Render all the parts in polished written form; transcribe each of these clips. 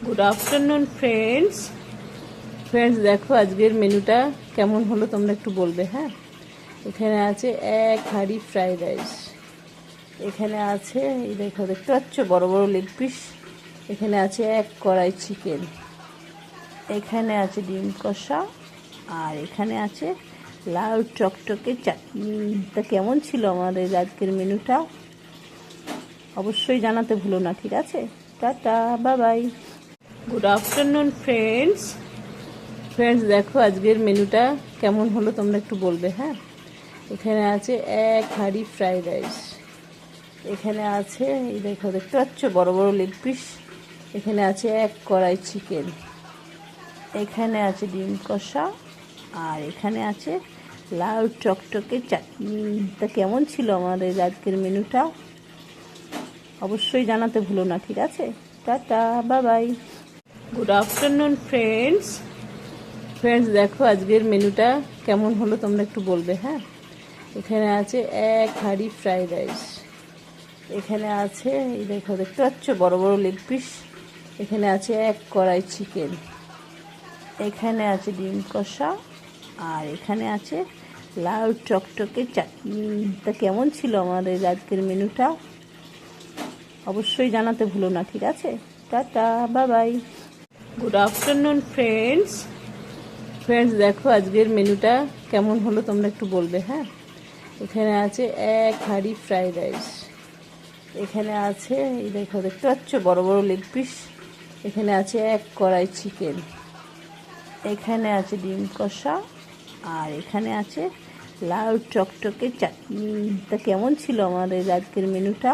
Good afternoon friends. দেখো আজকের মেনুটা কেমন হলো তোমরা একটু বলবে। হ্যাঁ, এখানে আছে এক হাঁড়ি ফ্রাইড রাইস, এখানে আছে এই দেখো দেখতে পাচ্ছ বড় বড় লেগ পিস, এখানে আছে এক কড়াই চিকেন, এখানে আছে ডিম কষা, আর এখানে আছে লাল চকচকে চাটনি। তা কেমন ছিল আমাদের আজকের মেনুটা অবশ্যই জানাতে ভুলো না, ঠিক আছে? Tata, bye bye. Good afternoon friends. দেখো আজকের মেনুটা কেমন হলো তোমরা একটু বলবে। হ্যাঁ, এখানে আছে এক হাঁড়ি ফ্রাইড রাইস, এখানে আছে এই দেখো দেখতে পাচ্ছ বড় বড় লেগ পিস, এখানে আছে এক কড়াই চিকেন, এখানে আছে ডিম কষা, আর এখানে আছে লাল চকচকে চাটনি। তা কেমন ছিল আমাদের আজকের মেনুটা অবশ্যই জানাতে ভুলো না, ঠিক আছে? Tata, bye bye. Good afternoon friends. দেখো আজকের মেনুটা কেমন হলো তোমরা একটু বলবে। হ্যাঁ, এখানে আছে এক হাঁড়ি ফ্রাইড রাইস, এখানে আছে এই দেখো দেখতে পাচ্ছ বড় বড় লেগ পিস, এখানে আছে এক কড়াই চিকেন, এখানে আছে ডিম কষা, আর এখানে আছে লাল চকচকে চাটনি। তা কেমন ছিল আমাদের আজকের মেনুটা অবশ্যই জানাতে ভুলো না, ঠিক আছে? Tata, bye bye. Good afternoon friends. দেখো আজকের মেনুটা কেমন হলো তোমরা একটু বলবে। হ্যাঁ, এখানে আছে এক হাঁড়ি ফ্রাইড রাইস, এখানে আছে এই দেখো দেখতে পাচ্ছ বড় বড় লেগ পিস, এখানে আছে এক কড়াই চিকেন, এখানে আছে ডিম কষা, আর এখানে আছে লাল চকচকে চাটনি। তা কেমন ছিল আমাদের আজকের মেনুটা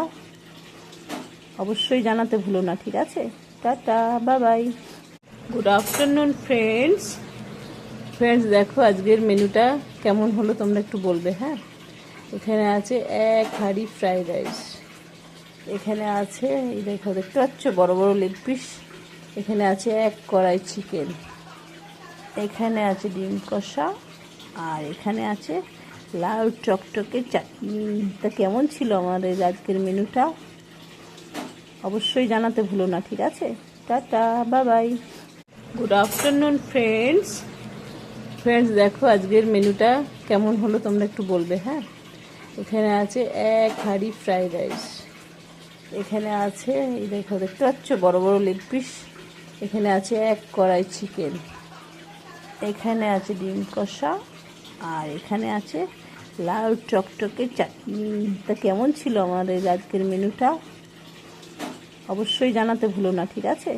অবশ্যই জানাতে ভুলো না, ঠিক আছে? Tata, bye bye. Good afternoon friends. দেখো আজকের মেনুটা কেমন হলো তোমরা একটু বলবে। হ্যাঁ, এখানে আছে এক হাঁড়ি ফ্রাইড রাইস, এখানে আছে এই দেখো দেখতে পাচ্ছ বড় বড় লেগ পিস, এখানে আছে এক কড়াই চিকেন, এখানে আছে ডিম কষা, আর এখানে আছে লাল চকচকে চাটনি। তা কেমন ছিল আমাদের আজকের মেনুটা অবশ্যই জানাতে ভুলো না, ঠিক আছে? Tata, bye bye. Good afternoon friends. দেখো আজকের মেনুটা কেমন হলো তোমরা একটু বলবে। হ্যাঁ, এখানে আছে এক হাঁড়ি ফ্রাইড রাইস, এখানে আছে এই দেখো দেখতে পাচ্ছ বড় বড় লেগ পিস, এখানে আছে এক কড়াই চিকেন, এখানে আছে ডিম কষা, আর এখানে আছে লাল চকচকে চাটনি। তা কেমন ছিল আমাদের আজকের মেনুটা অবশ্যই জানাতে ভুলো না, ঠিক আছে?